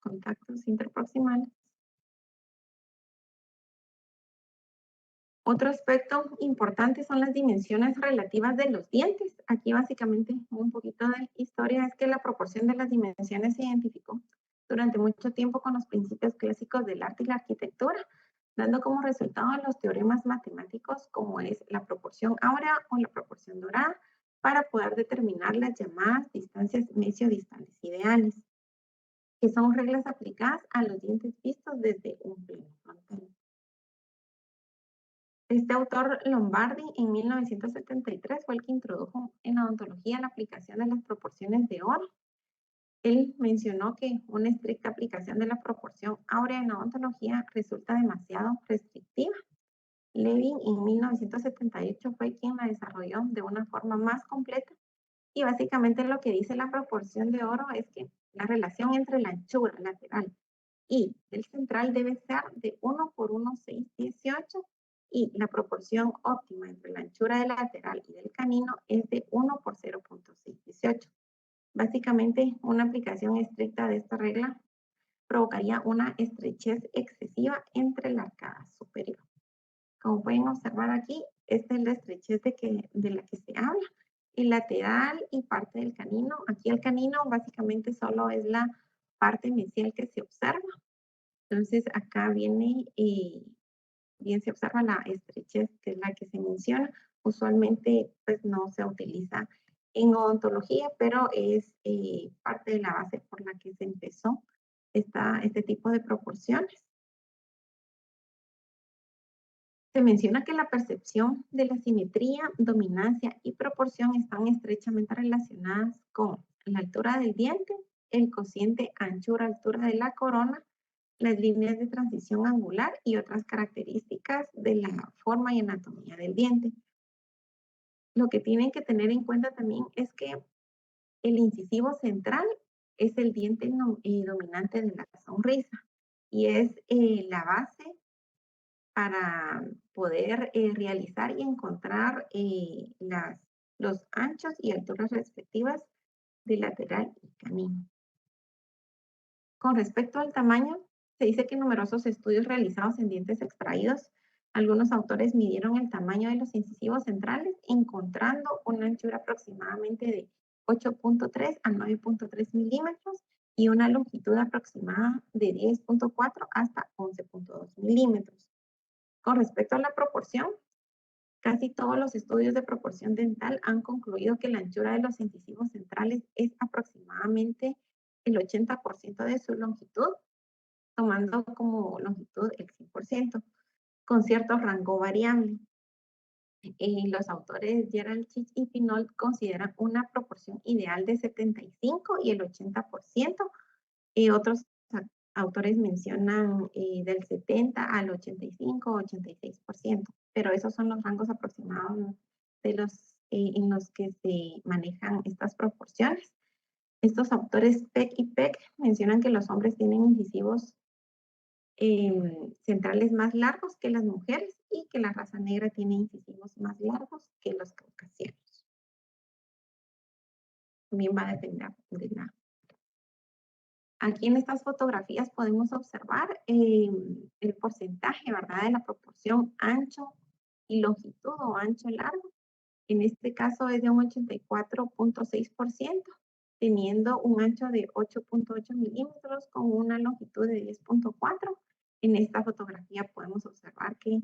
Contactos interproximales. Otro aspecto importante son las dimensiones relativas de los dientes. Aquí básicamente un poquito de historia es que la proporción de las dimensiones se identificó durante mucho tiempo con los principios clásicos del arte y la arquitectura, dando como resultado los teoremas matemáticos como es la proporción áurea o la proporción dorada, para poder determinar las llamadas distancias mesiodistales ideales, que son reglas aplicadas a los dientes vistos desde un plano frontal. Este autor Lombardi en 1973 fue el que introdujo en la odontología la aplicación de las proporciones de Oro. Él mencionó que una estricta aplicación de la proporción áurea en la odontología resulta demasiado restrictiva. Levin en 1978 fue quien la desarrolló de una forma más completa y básicamente lo que dice la proporción de Oro es que la relación entre la anchura lateral y el central debe ser de 1 por 1,618 y la proporción óptima entre la anchura del lateral y del canino es de 1 por 0,618. Básicamente, una aplicación estricta de esta regla provocaría una estrechez excesiva entre la arcada superior. Como pueden observar aquí, esta es la estrechez de la que se habla. El lateral y parte del canino. Aquí el canino básicamente solo es la parte mesial que se observa. Entonces acá viene, bien se observa la estrechez, que es la que se menciona. Usualmente pues no se utiliza en odontología, pero es parte de la base por la que se empezó este tipo de proporciones. Se menciona que la percepción de la simetría, dominancia y proporción están estrechamente relacionadas con la altura del diente, el cociente anchura-altura de la corona, las líneas de transición angular y otras características de la forma y anatomía del diente. Lo que tienen que tener en cuenta también es que el incisivo central es el diente dominante de la sonrisa y es la base para poder realizar y encontrar los anchos y alturas respectivas de lateral y canino. Con respecto al tamaño, se dice que en numerosos estudios realizados en dientes extraídos, algunos autores midieron el tamaño de los incisivos centrales, encontrando una anchura aproximadamente de 8.3 a 9.3 milímetros y una longitud aproximada de 10.4 hasta 11.2 milímetros. Con respecto a la proporción, casi todos los estudios de proporción dental han concluido que la anchura de los incisivos centrales es aproximadamente el 80% de su longitud, tomando como longitud el 100%, con cierto rango variable. Los autores Gerald Chich y Pinault consideran una proporción ideal de 75 y el 80%. Otros autores mencionan del 70 al 85 o 86%, pero esos son los rangos aproximados de en los que se manejan estas proporciones. Estos autores Peck y Peck mencionan que los hombres tienen incisivos centrales más largos que las mujeres y que la raza negra tiene incisivos más largos que los caucasianos. También va a depender de la... Aquí en estas fotografías podemos observar el porcentaje, ¿verdad?, de la proporción ancho y longitud o ancho largo. En este caso es de un 84.6%, teniendo un ancho de 8.8 milímetros con una longitud de 10.4. En esta fotografía podemos observar que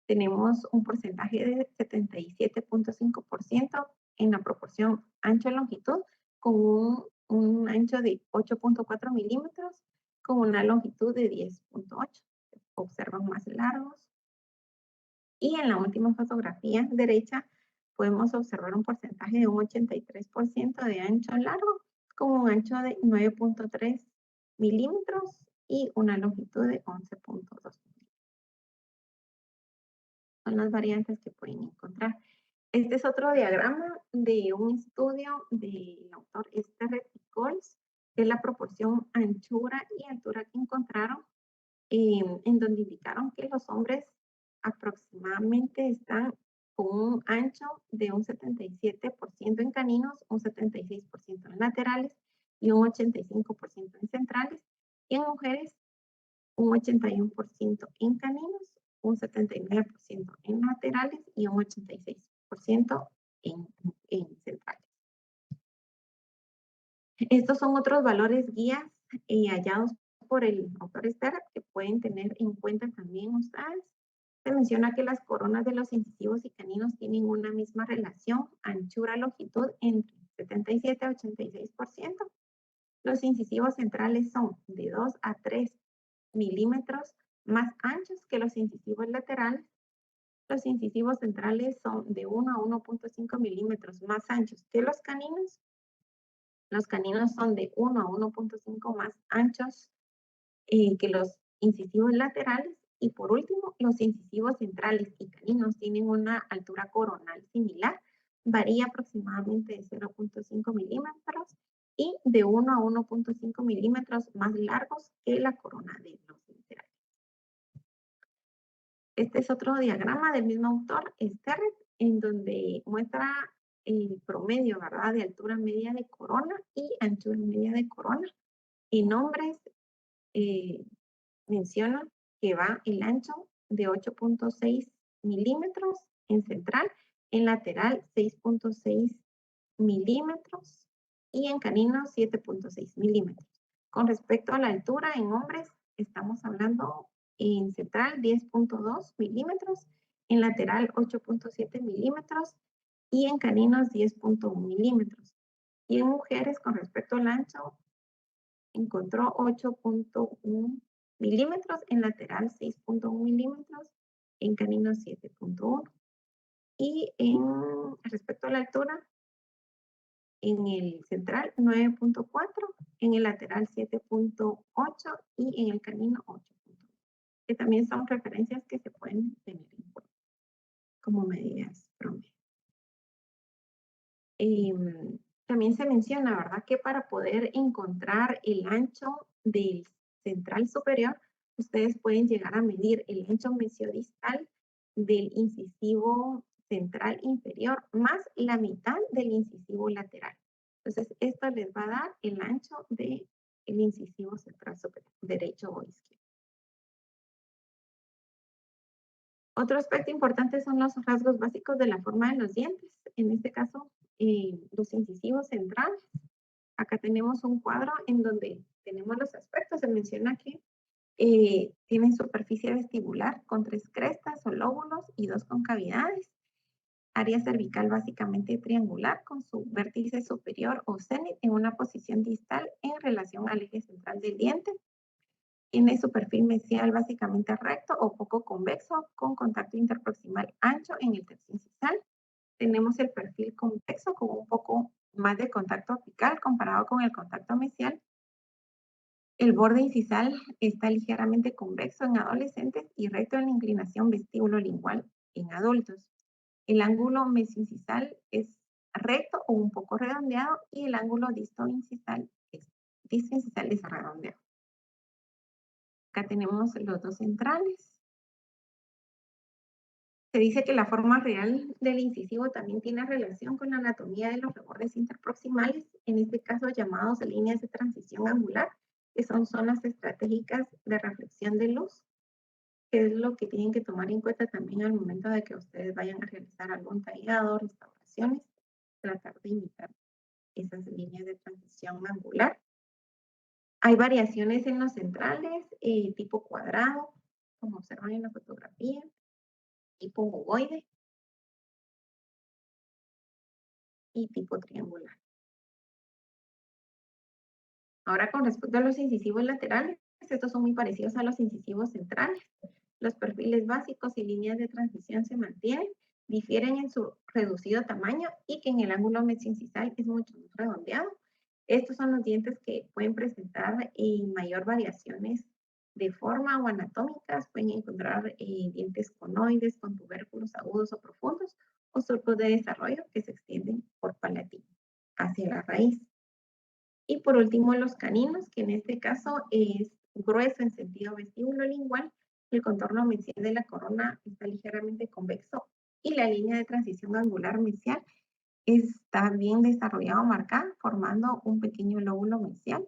tenemos un porcentaje de 77.5% en la proporción ancho-longitud con un ancho de 8.4 milímetros con una longitud de 10.8. Observan más largos. Y en la última fotografía derecha podemos observar un porcentaje de un 83% de ancho largo con un ancho de 9.3 milímetros y una longitud de 11.2 milímetros. Son las variantes que pueden encontrar. Este es otro diagrama de un estudio del autor Esther y Coles, de la proporción anchura y altura que encontraron, en donde indicaron que los hombres aproximadamente están con un ancho de un 77% en caninos, un 76% en laterales y un 85% en centrales, y en mujeres un 81% en caninos, un 79% en laterales y un 86% en centrales. Estos son otros valores guías hallados por el autor Esther que pueden tener en cuenta también ustedes. Se menciona que las coronas de los incisivos y caninos tienen una misma relación anchura-longitud entre 77 a 86%. Los incisivos centrales son de 2 a 3 milímetros más anchos que los incisivos laterales. Los incisivos centrales son de 1 a 1.5 milímetros más anchos que los caninos. Los caninos son de 1 a 1.5 más anchos que los incisivos laterales. Y por último, los incisivos centrales y caninos tienen una altura coronal similar, varía aproximadamente de 0.5 milímetros y de 1 a 1.5 milímetros más largos que la corona de los laterales. Este es otro diagrama del mismo autor, Sterret, en donde muestra el promedio, ¿verdad?, de altura media de corona y anchura media de corona. En hombres, menciona que va el ancho de 8.6 milímetros en central, en lateral 6.6 milímetros y en canino 7.6 milímetros. Con respecto a la altura en hombres, estamos hablando en central 10.2 milímetros, en lateral 8.7 milímetros y en caninos 10.1 milímetros. Y en mujeres, con respecto al ancho, encontró 8.1 milímetros, en lateral 6.1 milímetros, en canino 7.1. Y respecto a la altura, en el central 9.4, en el lateral 7.8 y en el canino 8.1, que también son referencias que se pueden tener en cuenta como medidas promedio. También se menciona, ¿verdad?, que para poder encontrar el ancho del central superior, ustedes pueden llegar a medir el ancho mesiodistal del incisivo central inferior más la mitad del incisivo lateral. Entonces, esto les va a dar el ancho del incisivo central superior, derecho o izquierdo. Otro aspecto importante son los rasgos básicos de la forma de los dientes. En este caso, los incisivos centrales. Acá tenemos un cuadro en donde tenemos los aspectos. Se menciona que tienen superficie vestibular con 3 crestas o lóbulos y 2 concavidades. Área cervical básicamente triangular con su vértice superior o cenit en una posición distal en relación al eje central del diente. Tiene su perfil mesial básicamente recto o poco convexo con contacto interproximal ancho en el tercio incisal. Tenemos el perfil convexo con un poco más de contacto apical comparado con el contacto mesial. El borde incisal está ligeramente convexo en adolescentes y recto en la inclinación vestíbulo-lingual en adultos. El ángulo mesioincisal es recto o un poco redondeado y el ángulo distoincisal es redondeado. Acá tenemos los dos centrales. Se dice que la forma real del incisivo también tiene relación con la anatomía de los rebordes interproximales, en este caso llamados líneas de transición angular, que son zonas estratégicas de reflexión de luz, que es lo que tienen que tomar en cuenta también al momento de que ustedes vayan a realizar algún tallado, restauraciones, tratar de imitar esas líneas de transición angular. Hay variaciones en los centrales, tipo cuadrado, como observan en la fotografía, tipo ovoide y tipo triangular. Ahora, con respecto a los incisivos laterales, estos son muy parecidos a los incisivos centrales. Los perfiles básicos y líneas de transición se mantienen, difieren en su reducido tamaño y que en el ángulo mesioincisal es mucho más redondeado. Estos son los dientes que pueden presentar mayor variaciones de forma o anatómicas. Pueden encontrar dientes conoides con tubérculos agudos o profundos o surcos de desarrollo que se extienden por palatino hacia la raíz. Y por último, los caninos, que en este caso es grueso en sentido vestíbulo-lingual. El contorno mesial de la corona está ligeramente convexo y la línea de transición angular mesial está bien desarrollado, marcada, formando un pequeño lóbulo mesial.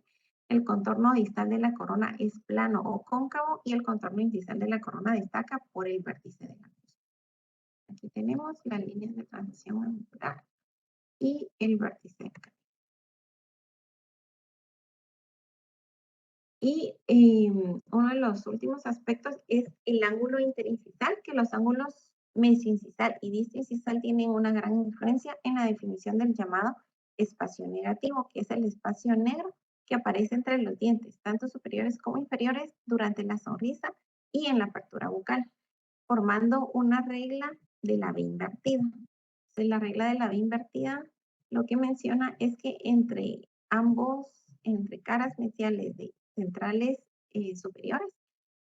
El contorno distal de la corona es plano o cóncavo y el contorno incisal de la corona destaca por el vértice de la cruz. Aquí tenemos la línea de transición angular y el vértice de la cruz. Y uno de los últimos aspectos es el ángulo interincisal, que los ángulos mesioincisal y discoincisal tienen una gran influencia en la definición del llamado espacio negativo, que es el espacio negro que aparece entre los dientes, tanto superiores como inferiores, durante la sonrisa y en la apertura bucal, formando una regla de la B invertida. Entonces, la regla de la B invertida lo que menciona es que entre caras mesiales de centrales superiores,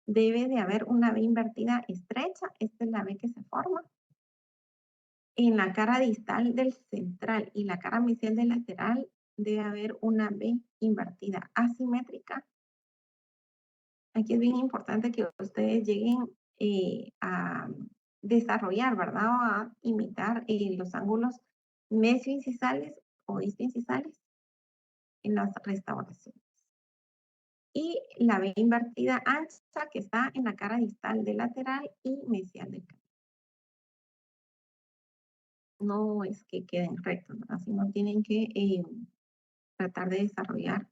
debe de haber una B invertida estrecha. Esta es la B que se forma. En la cara distal del central y la cara mesial del lateral debe haber una B invertida asimétrica. Aquí es bien importante que ustedes lleguen a desarrollar, ¿verdad? O a imitar los ángulos mesioincisales o discoincisales en las restauraciones. Y la B invertida ancha que está en la cara distal del lateral y mesial del canino. No es que queden rectos, ¿verdad? Sino tienen que tratar de desarrollar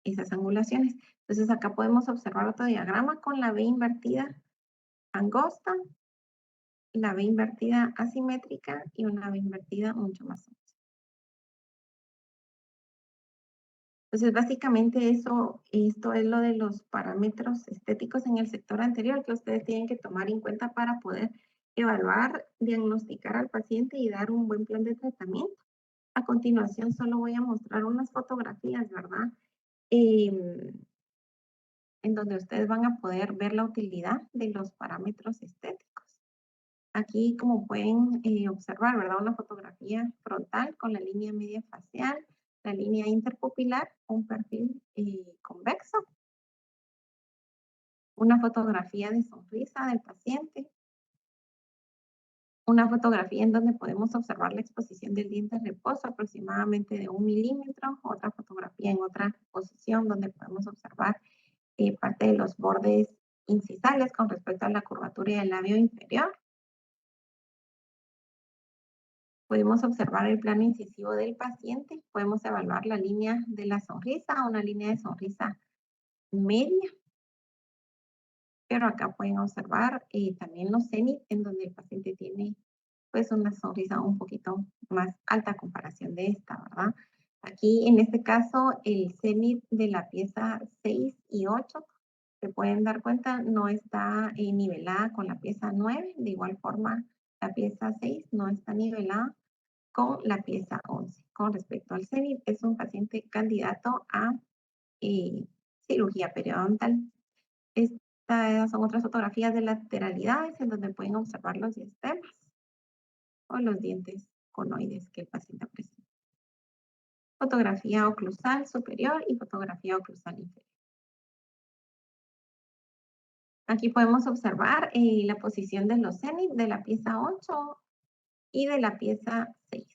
esas angulaciones. Entonces acá podemos observar otro diagrama con la B invertida angosta, la B invertida asimétrica y una B invertida mucho más ancha. Entonces, básicamente esto es lo de los parámetros estéticos en el sector anterior que ustedes tienen que tomar en cuenta para poder evaluar, diagnosticar al paciente y dar un buen plan de tratamiento. A continuación, solo voy a mostrar unas fotografías, ¿verdad? En donde ustedes van a poder ver la utilidad de los parámetros estéticos. Aquí, como pueden observar, ¿verdad? Una fotografía frontal con la línea media facial, la línea interpupilar, un perfil convexo, una fotografía de sonrisa del paciente, una fotografía en donde podemos observar la exposición del diente de reposo aproximadamente de 1 milímetro, otra fotografía en otra posición donde podemos observar parte de los bordes incisales con respecto a la curvatura del labio inferior. Podemos observar el plano incisivo del paciente, podemos evaluar la línea de la sonrisa, una línea de sonrisa media, pero acá pueden observar también los cenit, en donde el paciente tiene pues una sonrisa un poquito más alta a comparación de esta, ¿verdad? Aquí en este caso el cenit de la pieza 6 y 8, se pueden dar cuenta, no está nivelada con la pieza 9, de igual forma la pieza 6 no está nivelada con la pieza 11. Con respecto al cenit, es un paciente candidato a cirugía periodontal. Estas son otras fotografías de lateralidades en donde pueden observar los diastemas o los dientes conoides que el paciente presenta. Fotografía oclusal superior y fotografía oclusal inferior. Aquí podemos observar la posición de los cenit de la pieza 8 y de la pieza 6.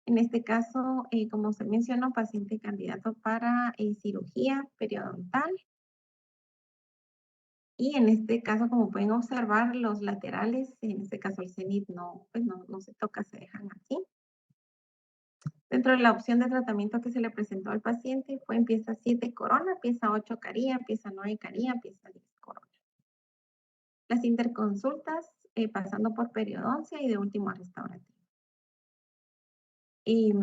En este caso, como se mencionó, paciente candidato para cirugía periodontal. Y en este caso, como pueden observar, los laterales, en este caso el cenit no, pues no se toca, se dejan así. Dentro de la opción de tratamiento que se le presentó al paciente fue en pieza 7 corona, pieza 8 caría, pieza 9 caría, pieza 10 corona. Las interconsultas pasando por periodoncia y de último a restaurativo. Y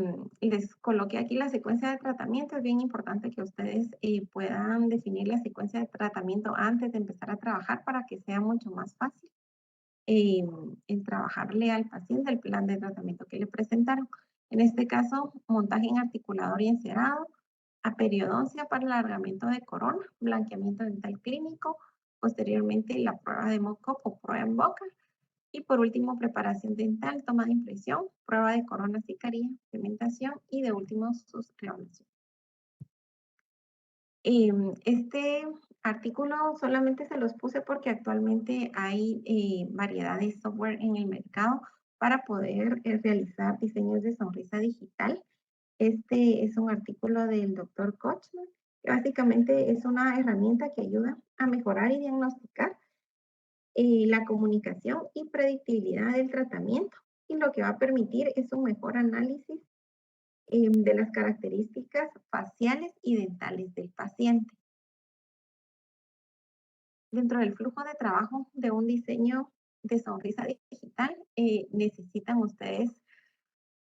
les coloqué aquí la secuencia de tratamiento. Es bien importante que ustedes puedan definir la secuencia de tratamiento antes de empezar a trabajar para que sea mucho más fácil el trabajarle al paciente el plan de tratamiento que le presentaron. En este caso, montaje en articulador y encerado, a periodoncia para alargamiento de corona, blanqueamiento dental clínico, posteriormente la prueba de mock-up o prueba en boca, y por último, preparación dental, toma de impresión, prueba de corona sicaria, pigmentación y de último sus revaluaciones. Este artículo solamente se los puse porque actualmente hay variedad de software en el mercado para poder realizar diseños de sonrisa digital. Este es un artículo del doctor Kochman, que básicamente es una herramienta que ayuda a mejorar y diagnosticar la comunicación y predictibilidad del tratamiento, y lo que va a permitir es un mejor análisis de las características faciales y dentales del paciente. Dentro del flujo de trabajo de un diseño de sonrisa digital, necesitan ustedes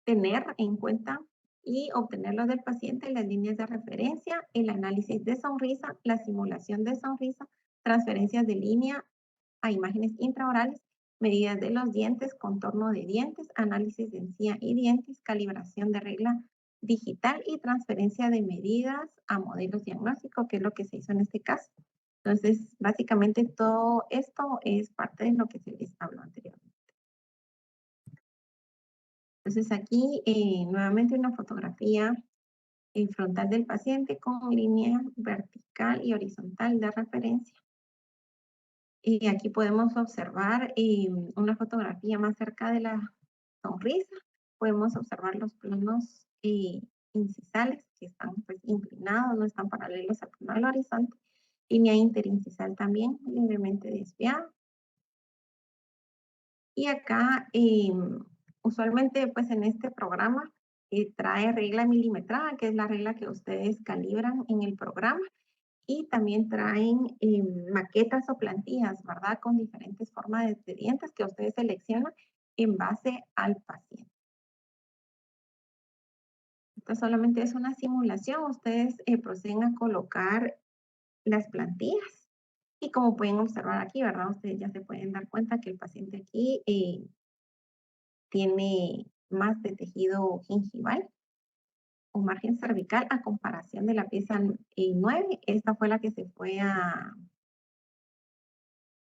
tener en cuenta y obtenerlo del paciente las líneas de referencia, el análisis de sonrisa, la simulación de sonrisa, transferencias de línea a imágenes intraorales, medidas de los dientes, contorno de dientes, análisis de encía y dientes, calibración de regla digital y transferencia de medidas a modelos diagnósticos, que es lo que se hizo en este caso. Entonces, básicamente todo esto es parte de lo que se les habló anteriormente. Entonces aquí nuevamente una fotografía frontal del paciente con línea vertical y horizontal de referencia. Y aquí podemos observar una fotografía más cerca de la sonrisa. Podemos observar los planos incisales que están pues inclinados, no están paralelos al plano del horizonte. Línea interincisal también levemente desviada. Y acá, usualmente, pues en este programa trae regla milimetrada, que es la regla que ustedes calibran en el programa, y también traen maquetas o plantillas, ¿verdad? Con diferentes formas de dientes que ustedes seleccionan en base al paciente. Esto solamente es una simulación, ustedes proceden a colocar las plantillas. Y como pueden observar aquí, ¿verdad? Ustedes ya se pueden dar cuenta que el paciente aquí tiene más de tejido gingival o margen cervical a comparación de la pieza 9. Esta fue la que se fue a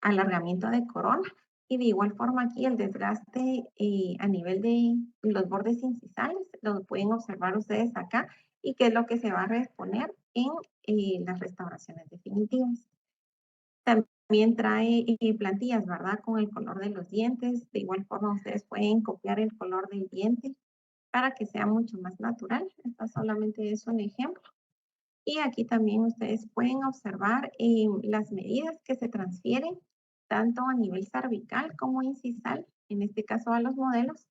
alargamiento de corona. Y de igual forma aquí el desgaste a nivel de los bordes incisales, lo pueden observar ustedes acá, y qué es lo que se va a reexponer en las restauraciones definitivas. También trae plantillas, ¿verdad? Con el color de los dientes. De igual forma ustedes pueden copiar el color del diente para que sea mucho más natural. Esta solamente es un ejemplo. Y aquí también ustedes pueden observar las medidas que se transfieren tanto a nivel cervical como incisal, en este caso a los modelos,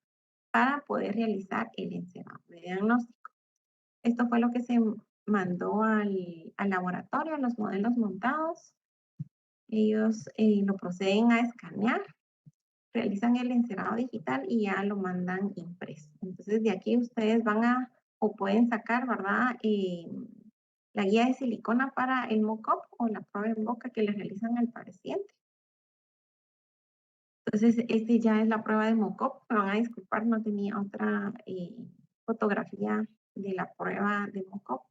para poder realizar el encerado de diagnóstico. Esto fue lo que se mandó al laboratorio, los modelos montados. Ellos lo proceden a escanear, realizan el encerado digital y ya lo mandan impreso. Entonces de aquí ustedes van a o pueden sacar, ¿verdad? La guía de silicona para el mock-up o la prueba en boca que le realizan al paciente. Entonces, este ya es la prueba de mock-up. Me van a disculpar, no tenía otra fotografía de la prueba de mock-up,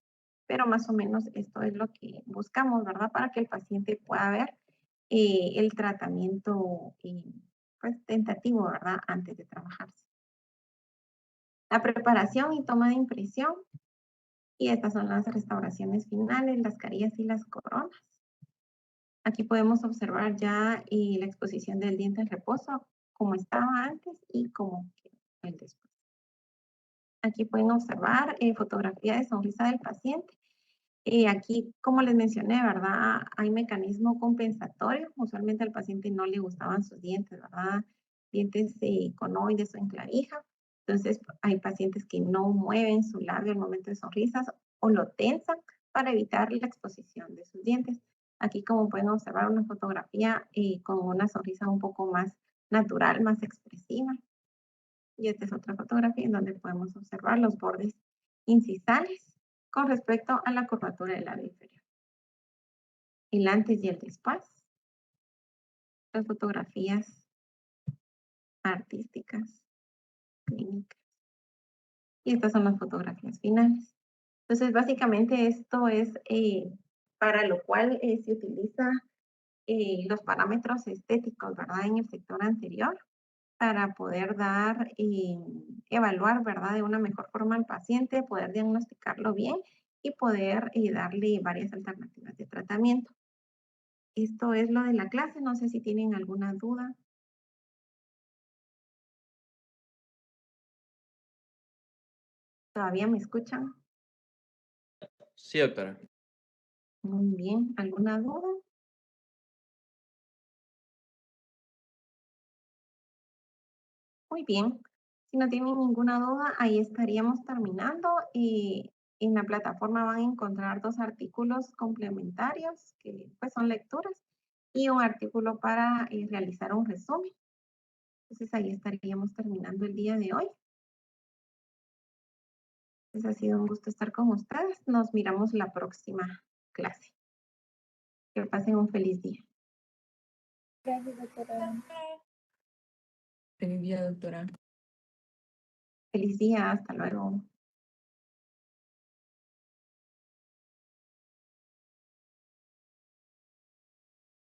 pero más o menos esto es lo que buscamos, ¿verdad? Para que el paciente pueda ver el tratamiento pues, tentativo, ¿verdad? Antes de trabajarse. La preparación y toma de impresión. Y estas son las restauraciones finales, las carillas y las coronas. Aquí podemos observar ya la exposición del diente en reposo, como estaba antes y como quedó el después. Aquí pueden observar fotografía de sonrisa del paciente. Aquí, como les mencioné, ¿verdad? Hay mecanismo compensatorio. Usualmente al paciente no le gustaban sus dientes, ¿verdad? Dientes conoides o en clavija. Entonces, hay pacientes que no mueven su labio al momento de sonrisas o lo tensan para evitar la exposición de sus dientes. Aquí, como pueden observar, una fotografía con una sonrisa un poco más natural, más expresiva. Y esta es otra fotografía en donde podemos observar los bordes incisales con respecto a la curvatura del labio inferior. El antes y el después. Las fotografías artísticas, clínicas. Y estas son las fotografías finales. Entonces, básicamente esto es para lo cual se utiliza los parámetros estéticos, ¿verdad? En el sector anterior para poder dar, evaluar, ¿verdad? De una mejor forma al paciente, poder diagnosticarlo bien y poder darle varias alternativas de tratamiento. Esto es lo de la clase, no sé si tienen alguna duda. ¿Todavía me escuchan? Sí, doctora. Muy bien, ¿alguna duda? Muy bien. Si no tienen ninguna duda, ahí estaríamos terminando. Y en la plataforma van a encontrar 2 artículos complementarios que pues son lecturas y un artículo para realizar un resumen. Entonces ahí estaríamos terminando el día de hoy. Entonces ha sido un gusto estar con ustedes. Nos miramos la próxima clase. Que pasen un feliz día. Gracias, doctora. Feliz día, doctora. Feliz día, hasta luego.